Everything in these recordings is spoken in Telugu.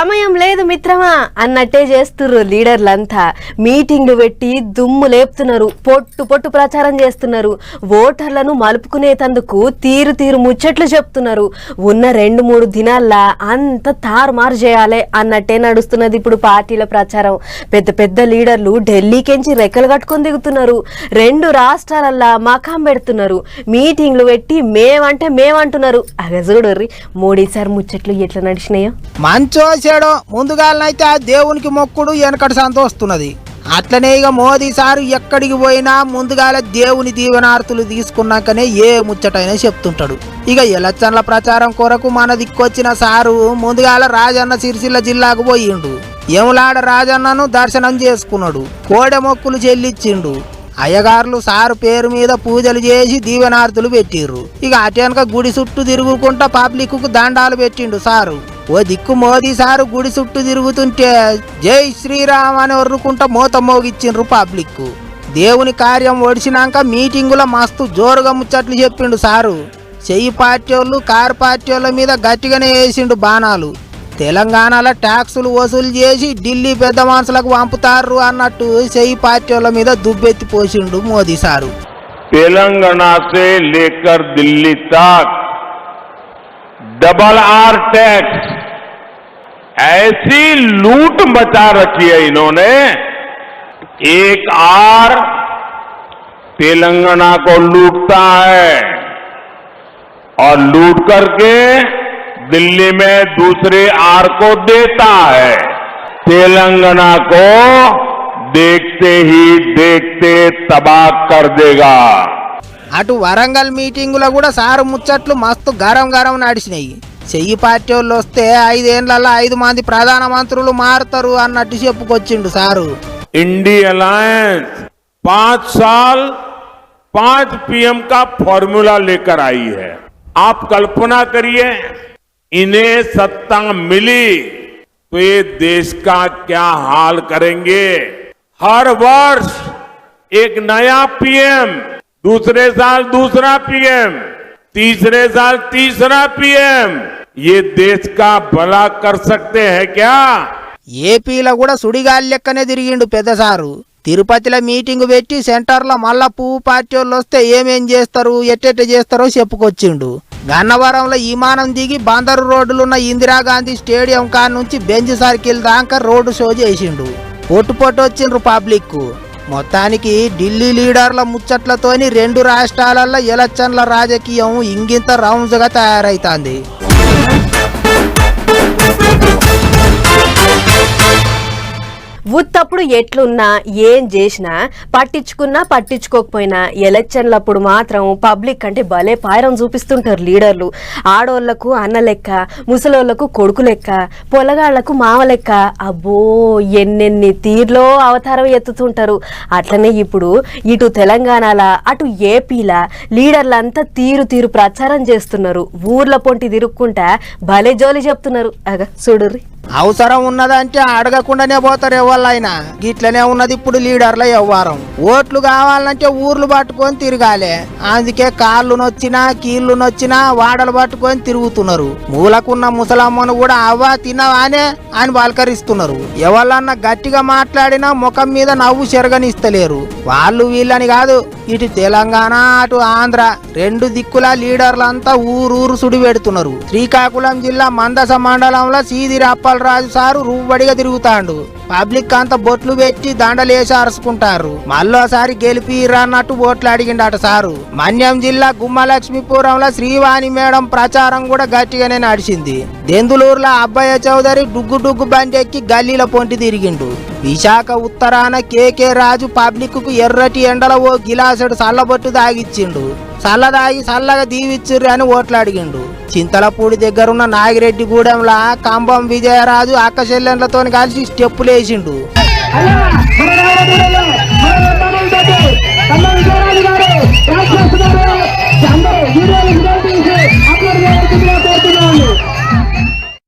సమయం లేదు మిత్రమా అన్నట్టే చేస్తుర్రు లీడర్లంతా. మీటింగ్లు పెట్టి దుమ్ము లేపుతున్నారు, పొట్టు పొట్టు ప్రచారం చేస్తున్నారు, ఓటర్లను మలుపుకునేతందుకు తీరు తీరు ముచ్చట్లు చెప్తున్నారు. ఉన్న 2-3 దినాల్లా అంత తారుమారు చేయాలి అన్నట్టే నడుస్తున్నది ఇప్పుడు పార్టీల ప్రచారం. పెద్ద పెద్ద లీడర్లు ఢిల్లీకెంచి రెక్కలు కట్టుకొని దిగుతున్నారు. 2 రాష్ట్రాలల్లా మకాం పెడుతున్నారు. మీటింగ్లు పెట్టి మేమంటే మేమంటున్నారు. చూడర్రి మోడీ సార్ ముచ్చట్లు ఎట్లా నడిచినాయో. మంచో చెడో ముందుగాలనైతే ఆ దేవునికి మొక్కుడు వెనకటి సంతోస్తున్నది. అట్లనే ఇక మోదీ సారు ఎక్కడికి పోయినా ముందుగాల దేవుని దీవెనార్తులు తీసుకున్నాకనే ఏ ముచ్చటైనా చెప్తుంటాడు. ఇక ఎలక్షన్ల ప్రచారం కొరకు మన దిక్కొచ్చిన సారు ముందుగాల రాజన్న సిరిసిల్ల జిల్లాకు పోయిండు. యములాడ రాజన్నను దర్శనం చేసుకున్నాడు, కోడె మొక్కులు చెల్లించిండు. అయ్యగారులు సారు పేరు మీద పూజలు చేసి దీవెనార్తులు పెట్టిర్రు. ఇక అటెనక గుడి చుట్టూ తిరుగుకుంటా పబ్లిక్ కు దండాలు పెట్టిండు సారు. ఓ దిక్కు మోదీ సారు గుడి చుట్టూ తిరుగుతుంటే జై శ్రీరామ్ అని ఒర్రుకుంటా మోత మోగిచ్చిండ్రు పబ్లిక్. దేవుని కార్యం ఒడిచినాక మీటింగుల మస్తు జోరుగా ముచ్చట్లు చెప్పిండు సారు. చెయ్యి పార్టీ వాళ్ళు కారు పార్టీ వాళ్ళ మీద గట్టిగానే వేసిండు బాణాలు. తెలంగాణలో ట్యాక్సులు వసూలు చేసి ఢిల్లీ పెద్ద మనుషులకు పంపుతారు అన్నట్టు చెయ్యి పార్టీ వాళ్ళ మీద దుబ్బెత్తి పోసిండు మోదీ సారు. तेलंगाना से लेकर दिल्ली तक डबल आर टैक्स ऐसी लूट मचा रखी है इन्होंने. एक आर तेलंगाना को लूटता है और लूट करके दिल्ली में दूसरे आर को देता है. तेलंगाना को देखते ही देखते तबाह कर देगा. అటు వరంగల్ మీటింగులో కూడా సారు ముచ్చట్లు మస్తు గరం గరం నడిచినాయి. చెయ్యి పార్టీ వాళ్ళు వస్తే 5 ఏళ్లలో 5 మంది ప్రధాన మంత్రులు మారుతారు అన్నట్టు చెప్పుకొచ్చిండు సారు. इंडी अलायंस 5 साल 5 पीएम का फॉर्मूला लेकर आई है. आप कल्पना करिए, इन्हें सत्ता मिली तो ये देश का क्या हाल करेंगे. हर वर्ष एक नया पीएम, दूसरे साल दूसरा पीएम, तीसरे साल तीसरा पीएम. ये देश का भला कर सकते हैं क्या? ఏపీలో కూడా సుడిగాలి లెక్కనే తిరిగిండు పెద్ద సారు. తిరుపతిలో మీటింగ్ పెట్టి సెంటర్లో మళ్ళా పువ్వు పార్టీ వాళ్ళు వస్తే ఏమేం చేస్తారు ఎట్టెట్ట చేస్తారో చెప్పుకొచ్చిండు. గన్నవరంలో విమానం దిగి బందరు రోడ్డులున్న ఇందిరాగాంధీ స్టేడియం కాడ నుంచి బెంచ్ సర్కిల్ దాకా రోడ్డు షో చేసిండు. పొట్టు పొట్టు వచ్చిండ్రు పబ్లిక్. మొత్తానికి ఢిల్లీ లీడర్ల ముచ్చట్లతోని 2 రాష్ట్రాలలో ఎలక్షన్ల రాజకీయం ఇంగింత రౌండ్స్ గా తయారైతాంది. ఉత్తప్పుడు ఎట్లున్నా ఏం చేసినా పట్టించుకున్నా పట్టించుకోకపోయినా ఎలక్షన్లప్పుడు మాత్రం పబ్లిక్ అంటే భలే పాయరం చూపిస్తుంటారు లీడర్లు. ఆడోళ్లకు అన్న లెక్క, ముసలోళ్లకు కొడుకు లెక్క, పొలగాళ్లకు మామ లెక్క. అబ్బో ఎన్నెన్ని తీర్లో అవతారం ఎత్తుతుంటారు. అట్లనే ఇప్పుడు ఇటు తెలంగాణలా అటు ఏపీలా లీడర్లంతా తీరు తీరు ప్రచారం చేస్తున్నారు. ఊర్ల పొంటి తిరుక్కుంటా భలే జోలి చెప్తున్నారు. చూడుర్రి. అవసరం ఉన్నదంటే అడగకుండానే పోతారు ఎవళ్ళైనా. గిట్లనే ఉన్నది ఇప్పుడు లీడర్ల వ్యవహారం. ఓట్లు కావాలంటే ఊర్లు పట్టుకొని తిరగాలి. అందుకే కాళ్ళు నొచ్చినా కీళ్లు నొచ్చినా వాడలు పట్టుకొని తిరుగుతున్నారు. మూలకున్న ముసలమ్మను కూడా అవ్వ తినవానే అని పలకరిస్తున్నారు. ఎవళ్ళన్నా గట్టిగా మాట్లాడినా ముఖం మీద నవ్వు చెరగనిస్తలేరు. వాళ్ళు వీళ్ళని కాదు, ఇటు తెలంగాణ అటు ఆంధ్ర 2 దిక్కుల లీడర్లంతా ఊరూరు సుడి పెడుతున్నారు. శ్రీకాకుళం జిల్లా మందస మండలంలో సీదిరప్ప రాజు సారు రూబడిగా తిరుగుతాండు. పబ్లిక్ అంతా బొట్లు పెట్టి దండలేసి అరుచుకుంటారు. మళ్ళోసారి గెలిపిరా అన్నట్టు ఓట్లు అడిగిండట సారు. మన్యం జిల్లా గుమ్మలక్ష్మీపురంలో శ్రీవాణి మేడం ప్రచారం కూడా గట్టిగానే నడిచింది. దెందులూరులో అబ్బయ్య చౌదరి డుగ్గు డుగ్గు బండి ఎక్కి గల్లీల పొంటి తిరిగిండు. విశాఖ ఉత్తరాన కేకే రాజు పబ్లిక్ కు ఎర్రటి ఎండలో ఓ గిలాసుడు సల్లబొట్టు దాగిచ్చిండు. సల్లదాగి సల్లగా దీవిచ్చిర్రు అని ఓట్లు అడిగిండు. చింతలపూడి దగ్గరున్న నాగిరెడ్డి గూడెంలా కంబం విజయరాజు అక్క చెల్లెండ్లతో కలిసి స్టెప్పులేసిండు.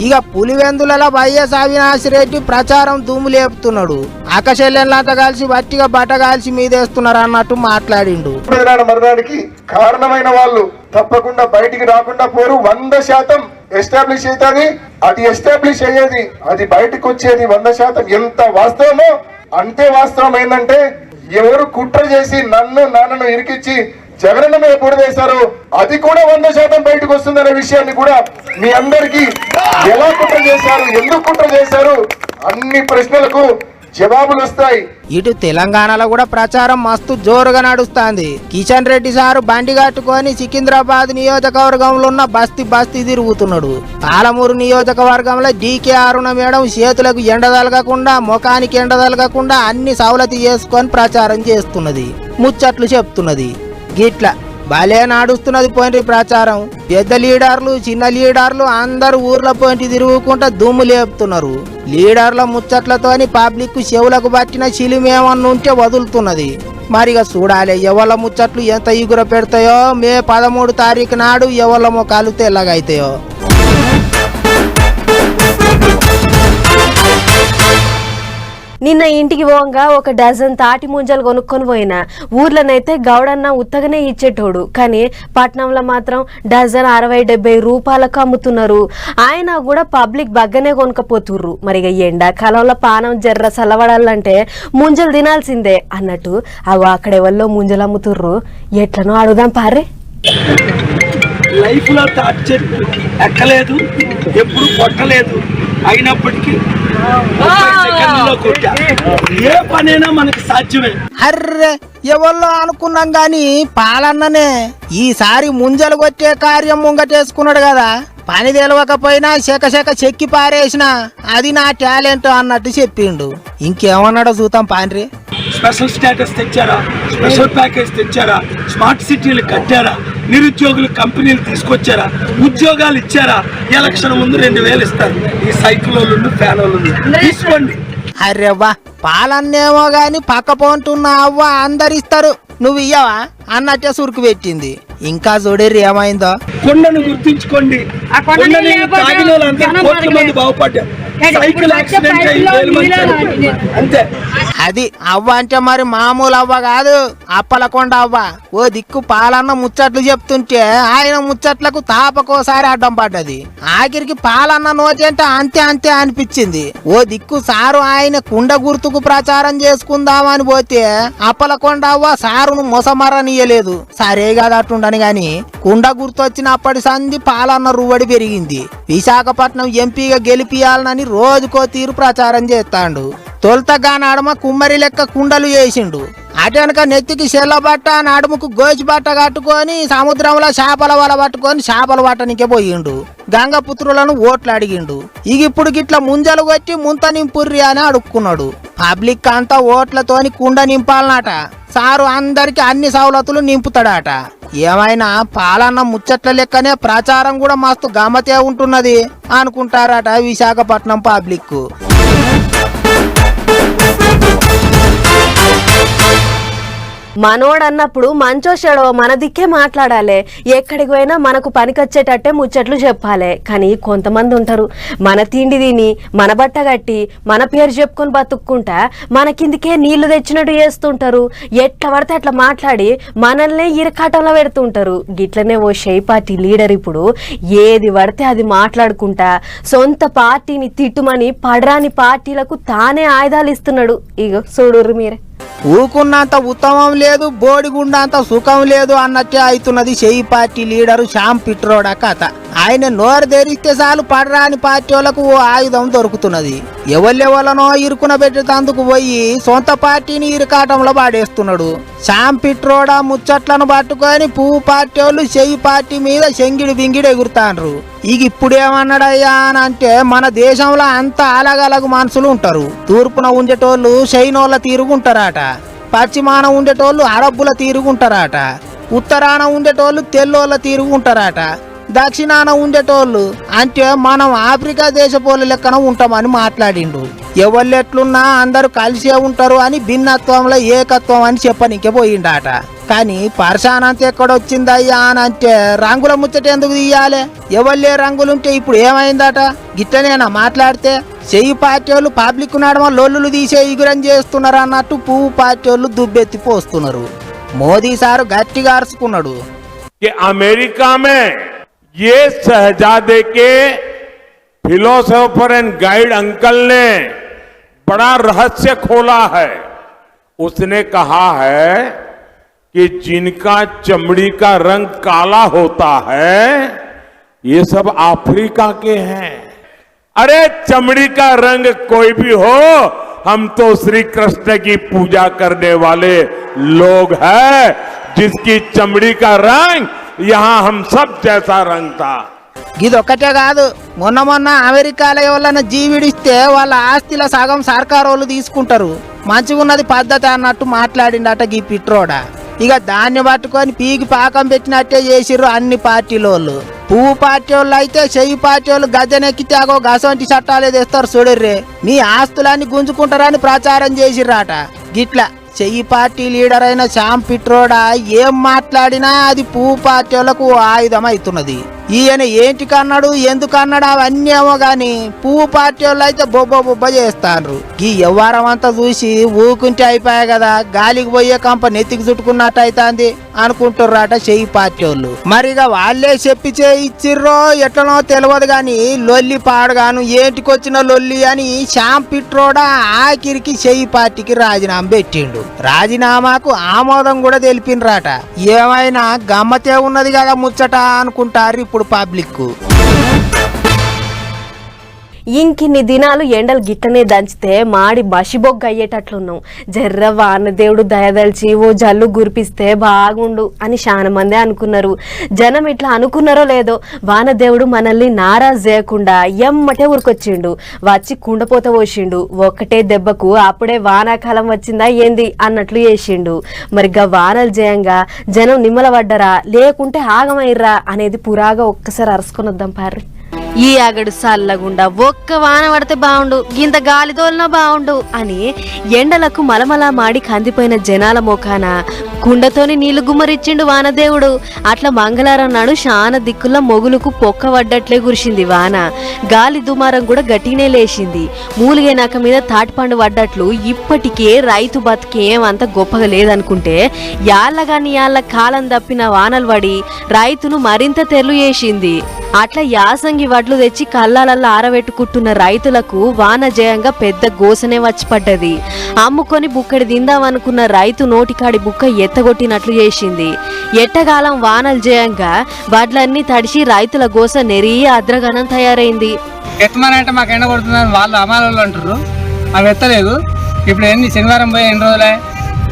ఇక పులివెందులలో వైఎస్ అవినాష్ రెడ్డి ప్రచారం దుమ్ము లేపుతున్నాడు. అకశల్యంలాంతా కలిసి వట్టిగా బట్టగాల్సి మీదేస్తున్నారు అన్నట్టు మాట్లాడిండు. మరణానికి కారణమైన వాళ్ళు తప్పకుండా బయటికి రాకుండా పోరు. 100% ఎస్టాబ్లిష్ అవుతుంది. అది ఎస్టాబ్లిష్ అయ్యేది, అది బయటకు వచ్చేది 100% ఎంత వాస్తవమో అంతే వాస్తవం. ఏంటంటే ఎవరు కుట్ర చేసి నాన్నను ఇరికిచ్చి జగనన్న మీద బురదేశారు, అది కూడా 100% బయటకు వస్తుందనే విషయాన్ని కూడా మీ అందరికీ ఎలా కుట్ర చేశారు, ఎందుకు కుట్ర చేశారు అన్ని ప్రశ్నలకు జవాబులు వస్తాయి. ఇటు తెలంగాణలో కూడా ప్రచారం మస్తు జోరుగా నడుస్తుంది. కిషన్ రెడ్డి సారు బండి కట్టుకొని సికింద్రాబాద్ నియోజకవర్గంలో ఉన్న బస్తీ తిరుగుతున్నాడు. పాలమూరు నియోజకవర్గంలో డీకే అరుణ మేడం చేతులకు ఎండ తలగకుండా ముఖానికి ఎండ తలగకుండా అన్ని సవలతి చేసుకొని ప్రచారం చేస్తున్నది, ముచ్చట్లు చెప్తున్నది. గిట్ల భలే నడుస్తున్నది పోయిన ప్రచారం. పెద్ద లీడర్లు చిన్న లీడర్లు అందరు ఊర్ల పోయింటి తిరుగుకుంటా దుమ్ము లేపుతున్నారు. లీడర్ల ముచ్చట్లతోని పబ్లిక్ చెవులకు పట్టిన చిలిమేమన్నా ఉంటే వదులుతున్నది. మరిగా చూడాలి ఎవళ్ళ ముచ్చట్లు ఎంత ఈగుర పెడతాయో. మే 13 తారీఖు నాడు ఎవళ్ళ మొక్కలు తెల్లగైతాయో. నిన్న ఇంటికి పోగా ఒక డజన్ తాటి ముంజలు కొనుక్కొని పోయినా. ఊర్లోనైతే గౌడన్న ఉత్తగానే ఇచ్చేటోడు, కానీ పట్నంలో మాత్రం డజన్ 60-70 రూపాయలకు అమ్ముతున్నారు. ఆయన కూడా పబ్లిక్ బగ్గనే కొనుక్కపోతుర్రు. మరి ఎండాకాలంలో పానం జర్ర చల్లబడాలంటే ముంజలు తినాల్సిందే అన్నట్టు అవి అక్కడెవల్లో ముంజలు అమ్ముతుర్రు. ఎట్లనో అడుగుదాం పారే. లైఫ్ లో తాటి చెట్టు ఎక్కలేదు, ఎప్పుడు కొట్టలేదు, అయినప్పటికీ 30 సెకండ్లో కొట్టా. ఏ పనైనా మనకు సాధ్యమే. అర్రే ఎవళ్ళో అనుకున్నాం గాని పాలన్ననే ఈసారి ముంజలు కొట్టే కార్యం ముంగటేసుకున్నాడు కదా. పని తెలవకపోయినా శక చెక్కి పారేసిన అది నా టాలెంట్ అన్నట్టు చెప్పిండు. ఇంకేమన్నాడో చూద్దాం పాండ్రి. స్పెషల్ స్టేటస్ తెచ్చారా, స్పెషల్ ప్యాకేజ్ తెచ్చారా, స్మార్ట్ సిటీలు కట్టారా, నిరుద్యోగులు కంపెనీలు తీసుకొచ్చారా, ఉద్యోగాలు ఇచ్చారా, ఎలక్షన్ ముందు 2000 ఇస్తారు. ఈ సైకిల్ వాళ్ళు ఫ్యాన్ వాళ్ళు తీసుకోండి. అర్రెవ్వా పాలన్నేమో గాని పక్క పోంటున్న అవ్వ అందరిస్తారు, నువ్వు ఇయ్యవా అన్నట్టే సురుకు పెట్టింది. ఇంకా చూడేరు ఏమైందో. కొండను గుర్తించుకోండి. కొండని తాగిన వాళ్ళందరూ కోట్ల మంది బాగుపడ్డారు. సైకిల్ యాక్సిడెంట్ అయ్యి 1000 మంది చనిపోయారు. అంతే. అది అవ్వ అంటే మరి మామూలు అవ్వ కాదు, అప్పలకొండ అవ్వ. ఓ దిక్కు పాలన్న ముచ్చట్లు చెప్తుంటే ఆయన ముచ్చట్లకు తాపకోసారి అడ్డం పడ్డది. ఆఖరికి పాలన్న నోటంటే అంతే అనిపించింది. ఓ దిక్కు సారు ఆయన కుండ గుర్తుకు ప్రచారం చేసుకుందామని పోతే అప్పలకొండ అవ్వ సారును మొసమరనీయలేదు. సరే కదా అట్టుండని గాని కుండ గుర్తొచ్చినప్పటి సంది పాలన్న రువ్వడి పెరిగింది. విశాఖపట్నం ఎంపీగా గెలిపియాలనని రోజుకో తీరు ప్రచారం చేస్తాడు. తొలతగా నడుమ కుమ్మరి లెక్క కుండలు చేసిండు. అటెనక నెత్తికి సెల్లబట్ట, నడుముకు గోచి బట్ట కట్టుకొని సముద్రంలో చేపల వల పట్టుకొని చేపలు పట్టనికే పోయిండు. గంగపుత్రులను ఓట్లు అడిగిండు. ఇప్పుడు గిట్ల ముంజలు కొట్టి ముంత నింపుర్రి అని అడుక్కున్నాడు. పబ్లిక్ అంతా ఓట్లతోని కుండ నింపాలన్నట. సారు అందరికి అన్ని సవలతులు నింపుతాడట. ఏమైనా పాలన్న ముచ్చట్ల లెక్కనే ప్రచారం కూడా మస్తు గమ్మతే ఉంటున్నది అనుకుంటారట విశాఖపట్నం పబ్లిక్. మనోడన్నప్పుడు మంచో చెడో మన దిక్కే మాట్లాడాలి. ఎక్కడికి పోయినా మనకు పనికొచ్చేటట్టే ముచ్చట్లు చెప్పాలి. కానీ కొంతమంది ఉంటారు మన తిండి తిని మన బట్ట కట్టి మన పేరు చెప్పుకొని బతుక్కుంటా మన కిందికే నీళ్లు తెచ్చినట్టు చేస్తుంటారు. ఎట్లా పడితే అట్లా మాట్లాడి మనల్నే ఇరకాటంలో పెడుతుంటారు. గిట్లనే ఓ షై పార్టీ లీడర్ ఇప్పుడు ఏది పడితే అది మాట్లాడుకుంటా సొంత పార్టీని తిట్టుమని పడరాని పార్టీలకు తానే ఆయుధాలు ఇస్తున్నాడు. ఇగో చూడుర్రు మీరే. ఊకున్నంత ఉత్తమం లేదు, బోడిగుండంత సుఖం లేదు అన్నట్టే అవుతున్నది షెయి పార్టీ లీడరు శ్యామ్ పిట్రోడా కథ. ఆయన నోరు తెరిస్తే చాలు పడరాని పార్టీ వాళ్ళకు ఓ ఆయుధం దొరుకుతున్నది. ఎవళ్ళెవళ్ళనో ఇరుకున పెట్టేందుకు పోయి సొంత పార్టీని ఇరుకాటంలో పాడేస్తున్నాడు. శ్యామ్ పిట్రోడా ముచ్చట్లను పట్టుకొని పువ్వు పార్టీ వాళ్ళు షెయి పార్టీ మీద శంగిడి బింగిడి ఎగురుతాండ్రు. ఇప్పుడేమన్నాడయ్యా అని అంటే మన దేశంలో అంతా అలగలగు మనుషులు ఉంటారు. తూర్పున ఉండేటోళ్ళు షైనోళ్ళ తీరుగుంటారట, పశ్చిమాన ఉండేటోళ్ళు అరబ్బుల తీరుగుంటారట, ఉత్తరాన ఉండేటోళ్ళు తెల్లోళ్ళ తీరుగుంటారట, దక్షిణాన ఉండేటోళ్ళు అంటే మనం ఆఫ్రికా దేశపోళ్ళ లెక్కన ఉంటామని మాట్లాడిండు. ఎవళ్ళెట్లున్నా అందరూ కలిసే ఉంటారు అని భిన్నత్వంలో ఏకత్వం అని చెప్పనికే పోయిండాట. కానీ పర్షానంత ఎక్కడొచ్చిందయ్యా అని అంటే రంగుల ముచ్చట ఎందుకు తీయాలి? ఎవళ్ళే రంగులుంటే ఇప్పుడు ఏమైందట? గిట్టనేనా మాట్లాడితే? చెయ్యి పార్టీ వాళ్ళు పబ్లిక్ నడమ లొల్లులు తీసే ఇగురం చేస్తున్నారు అన్నట్టు పువ్వు పార్టీ వాళ్ళు దుబ్బెత్తి పోస్తున్నారు. మోదీ సారు గట్టిగా అరుచుకున్నాడు. कि अमेरिका में ये शहजादे के फिलोसोफर एंड गाइड अंकल ने बड़ा रहस्य खोला है। उसने कहा है कि जिनका चमड़ी का रंग काला होता है ये सब अफ्रीका के हैं। अरे चमड़ी का रंग कोई भी हो, हम तो श्री कृष्ण की पूजा करने वाले लोग हैं, जिसकी चमड़ी का रंग यहाँ हम सब जैसा रंग था। ఇదొక్కటే కాదు, మొన్న అమెరికాలో ఎవరైనా జీవిడిస్తే వాళ్ళ ఆస్తిల సగం సర్కారు వాళ్ళు తీసుకుంటారు, మంచిగున్నది పద్ధతి అన్నట్టు మాట్లాడిండట ఈ పిట్రోడా. ఇక దాన్ని పట్టుకొని పీకి పాకం పెట్టినట్టే చేసిర్రు అన్ని పార్టీలోళ్ళు. పువ్వు పార్టీ వాళ్ళు అయితే చెయ్యి పార్టీ వాళ్ళు గద్దెనెక్కితే అగో గసంటి చట్టాలే తెస్తారు చూడర్రే, మీ ఆస్తులన్నీ గుంజుకుంటారని ప్రచారం చేసిర్రాట. గిట్లా చెయ్యి పార్టీ లీడర్ అయిన శ్యామ్ పిట్రోడా ఏం మాట్లాడినా అది పువ్వు పార్టీ వాళ్ళకు ఆయుధం అవుతున్నది. ఈయన ఏంటికన్నాడు ఎందుకన్నాడు అవన్నీ ఏమో గాని పువ్వు పార్టీ వాళ్ళు అయితే బొబ్బ చేస్తాండ్రు. ఈ వ్యవహారం అంతా చూసి ఊకుంటే అయిపోయా కదా, గాలికి పోయే కంప నెత్తికి చుట్టుకున్నట్టు అవుతుంది అనుకుంటుర్రాట చెయ్యి పార్టీ వాళ్ళు. మరిగా వాళ్ళే చెప్పి ఇచ్చిర్రో ఎట్లనో తెలియదు గాని లొల్లి పాడగాను ఏంటికొచ్చిన లొల్లి అని శ్యామ్ పిట్రోడా ఆఖరికి చెయ్యి పార్టీకి రాజీనామా పెట్టిండు. రాజీనామాకు ఆమోదం కూడా తెలిపినరాట. ఏమైనా గమ్మతే ఉన్నది కదా ముచ్చట అనుకుంటారు ఇప్పుడు పబ్లిక్. ఇంకిన్ని దినాలు ఎండలు గిట్టనే దంచితే మాడి బసిబొగ్గ అయ్యేటట్లున్నాం. జర్ర వానదేవుడు దయదలిచి ఓ జల్లు గురిపిస్తే బాగుండు అని చాలా మంది అనుకున్నారు. జనం ఇట్లా అనుకున్నారో లేదో, వానదేవుడు మనల్ని నారాజు చేయకుండా ఎమ్మటే ఊరికొచ్చిండు. వచ్చి కుండపోత పోసిండు. ఒక్కటే దెబ్బకు అప్పుడే వానాకాలం వచ్చిందా ఏంది అన్నట్లు చేసిండు. మరిగా వానలు చేయంగా జనం నిమ్మలపడ్డరా లేకుంటే ఆగమైర్రా అనేది పురాగా ఒక్కసారి అరుసుకొని వద్దాం పార్రి. ఈ అగడు సల్లగుండా ఒక్క వాన పడితే బాగుండు, గింత గాలి తోలినా బాగుండు అని ఎండలకు మలమలా మాడి కందిపోయిన జనాల మోకాన కుండతోని నీళ్లు గుమ్మరిచ్చిండు వానదేవుడు. అట్లా మంగళవారం నాడు శాన దిక్కుల మొగులకు పొక్క పడ్డట్లే కురిసింది వాన. గాలి దుమారం కూడా గట్టినే లేచింది. మూలిగే నాక మీద తాటిపండు పడ్డట్లు ఇప్పటికే రైతు బతికేం అంత గొప్పగా లేదనుకుంటే యాళ్ళగాని యాళ్ళ కాలం తప్పిన వానలు పడి రైతును మరింత తెర్లు చేసింది. అట్లా యాసంగి వడ్లు తెచ్చి కళ్ళాలల్లా ఆరబెట్టుకుంటున్న రైతులకు వాన జయంగా పెద్ద గోసనే వచ్చి పడ్డది. అమ్ముకొని బుక్కడి తిందామనుకున్న రైతు నోటికాడి బుక్క ఎత్తగొట్టినట్లు చేసింది. ఎట్టగాలం వానలు జయంగా వడ్లన్నీ తడిసి రైతుల గోస నెరియ అద్రగనం తయారైంది. ఎత్తమనంటే మాకు ఎండ కొడుతుందని వాళ్ళు అమాలలో అంటారు, అవి ఎత్తలేదు. ఇప్పుడు ఎన్ని శనివారం పోయి ఎన్ని రోజులే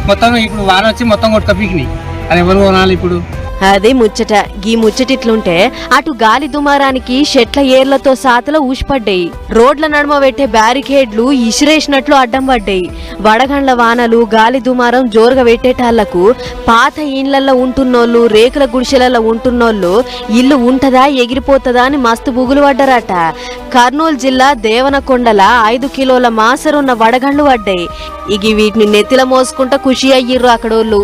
మొత్తం ఇప్పుడు వాన వచ్చి మొత్తం కొట్టుక పీకినాయి. అది ఎవరు కొనాలి ఇప్పుడు? అదే ముచ్చట. గీ ముచ్చటిట్లుంటే అటు గాలి దుమారానికి చెట్ల ఏర్లతో సాతల ఊసిపడ్డాయి. రోడ్ల నడుమ పెట్టే బ్యారికేడ్లు ఇసిరేసినట్లు అడ్డం పడ్డాయి. వడగండ్ల వానలు గాలి దుమారం జోరుగా పెట్టేటాళ్లకు పాత ఇండ్లల్లో ఉంటున్నోళ్ళు రేకుల గుడిసెలలో ఉంటున్నోళ్ళు ఇల్లు ఉంటదా ఎగిరిపోతుందా అని మస్తు బుగులు పడ్డారట. కర్నూలు జిల్లా దేవనకొండల 5 కిలోల మాసరున్న వడగండ్లు పడ్డాయి. ఇగి వీటిని నెత్తిల మోసుకుంటా ఖుషి అయ్యిర్రు అక్కడోళ్ళు.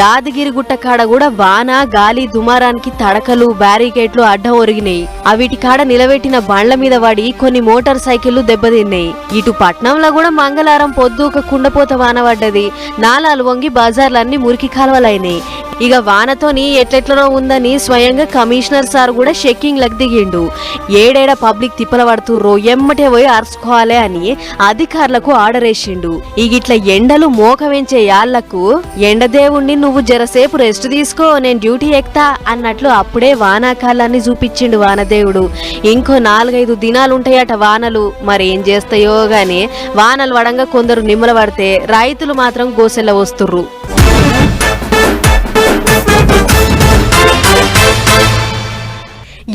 యాదగిరి గుట్ట కాడ కూడా వాన గాలి దుమారానికి తడకలు బ్యారికేడ్లు అడ్డం ఒరిగినాయి. అవిటి కాడ నిలబెట్టిన బండ్ల మీద పడి కొన్ని మోటార్ సైకిళ్లు దెబ్బతిన్నాయి. ఇటు పట్నంలో కూడా మంగళవారం పొద్దు ఒక కుండపోత వాన పడ్డది. నాలాలు వంగి బజార్లన్నీ మురికి కాలువలైనాయి. ఇక వానతోని ఎట్లెట్లనో ఉందని స్వయంగా కమిషనర్ సార్ కూడా షెక్కింగ్ లక్ దిగిండు. ఏడేడ పబ్లిక్ తిప్పల పడుతుర్రో ఎమ్మటే పోయి అరుచుకోవాలి అని అధికారులకు ఆర్డర్ వేసిండు. ఇగిట్ల ఎండలు మోక వెంచే యాళ్లకు ఎండదేవుణ్ణి నువ్వు జరసేపు రెస్ట్ తీసుకో నేను డ్యూటీ ఎక్కుతా అన్నట్లు అప్పుడే వానాకాలాన్ని చూపించిండు వానదేవుడు. ఇంకో 4-5 దినాలుంటాయట వానలు. మరేం చేస్తాయో గాని వానలు వడంగా కొందరు నిమ్మల పడితే రైతులు మాత్రం గోసెల్ల వస్తుర్రు.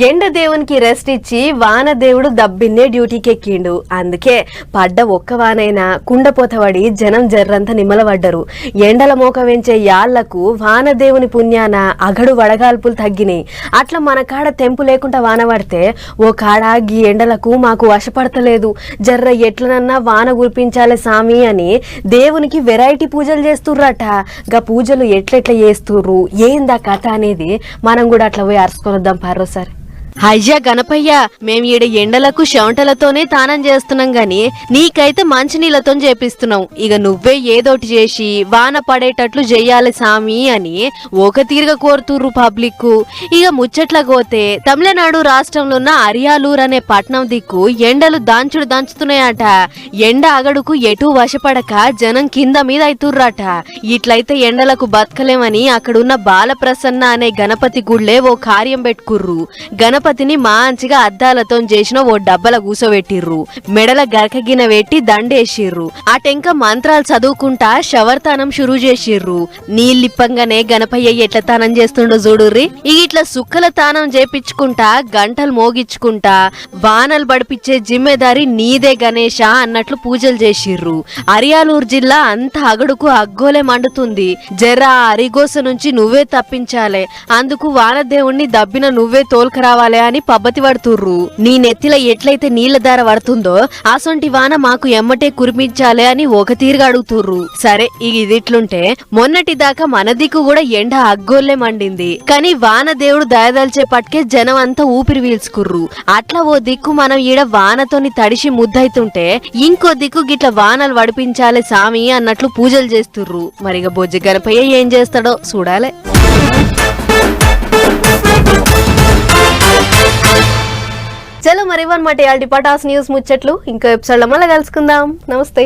ఎండ దేవునికి రెస్ట్ ఇచ్చి వానదేవుడు దబ్బిన్నే డ్యూటీకి ఎక్కిండు. అందుకే పడ్డ ఒక్క వానైనా కుండపోతబడి జనం జర్రంతా నిమ్మలపడ్డరు. ఎండల మోక వెంచే యాళ్లకు వానదేవుని పుణ్యాన అగడు వడగాల్పులు తగ్గినాయి. అట్లా మన కాడ తెంపు లేకుండా వాన పడితే ఓ కాడ గీ ఎండలకు మాకు వశపడతలేదు, జర్ర ఎట్లనన్నా వాన కురిపించాలి సామి అని దేవునికి వెరైటీ పూజలు చేస్తుర్రట. గా పూజలు ఎట్లెట్లా చేస్తుర్రు ఏందా కథ అనేది మనం కూడా అట్లా పోయి అరుచుకొని వద్దాం పారోసారి. అయ్యా గణపయ్య, మేము ఈడ ఎండలకు చెమటలతోనే తానం చేస్తున్నాం గాని నీకైతే మంచినీళ్ళతో చేపిస్తున్నావు. ఇక నువ్వే ఏదోటి చేసి వాన పడేటట్లు చెయ్యాలి సామి అని ఒక తీరుగా కోరుతుర్రు పబ్లిక్. ఇక ముచ్చట్లకు పోతే తమిళనాడు రాష్ట్రంలో ఉన్న అరియాలూర్ అనే పట్నం దిక్కు ఎండలు దంచుతున్నాయట. ఎండ అగడుకు ఎటు వశపడక జనం కింద మీద అవుతుర్రట. ఇట్లయితే ఎండలకు బతకలేమని అక్కడున్న బాలప్రసన్న అనే గణపతి గుళ్ళే ఓ కార్యం పెట్టుకుర్రు. గణపతిని మంచిగా అద్దాలతో చేసిన ఓ డబ్బల కూసోబెట్టిర్రు. మెడల గరకగిన పెట్టి దండేసిర్రు. అటెంక మంత్రాలు చదువుకుంటా శవర్తానం షురూ చేసిర్రు. నీళ్ళిప్పంగానే గణపయ్య ఎట్లా తానం చేస్తుండో చూడుర్రి. ఇట్లా సుక్కల తానం చేపించుకుంటా గంటలు మోగించుకుంటా వానలు పడిపించే జిమ్మెదారి నీదే గణేష అన్నట్లు పూజలు చేసిర్రు. అరియాలూరు జిల్లా అంత అగడుకు అగ్గోలే మండుతుంది. జరా అరిగోస నుంచి నువ్వే తప్పించాలే, అందుకు వానదేవుణ్ణి దబ్బిన నువ్వే తోల్కరావాలే అని పబ్బతి పడుతుర్రు. నీ నెత్తిల ఎట్లయితే నీళ్ల ధార పడుతుందో అసొంటి వాన మాకు ఎమ్మటే కురిపించాలే అని ఒక తీరుగా అడుగుతుర్రు. సరే ఇదిట్లుంటే మొన్నటి దాకా మన దిక్కు కూడా ఎండ అగ్గోల్లే మండింది. కానీ వాన దేవుడు దయదల్చే పట్కే జనం అంతా ఊపిరి పీల్చుకుర్రు. అట్లా ఓ దిక్కు మనం ఈడ వానతోని తడిసి ముద్దైతుంటే ఇంకో దిక్కు గిట్ల వానలు వడిపించాలే సామి అన్నట్లు పూజలు చేస్తుర్రు. మరిగా బొజ్జ గణపయ్య ఏం చేస్తాడో చూడాలే. చలో మరి ఇవన్నమాట ఇవాల్టి పటాస్ న్యూస్ ముచ్చట్లు. ఇంకో ఎపిసోడ్ లో మళ్ళీ కలుసుకుందాం. నమస్తే.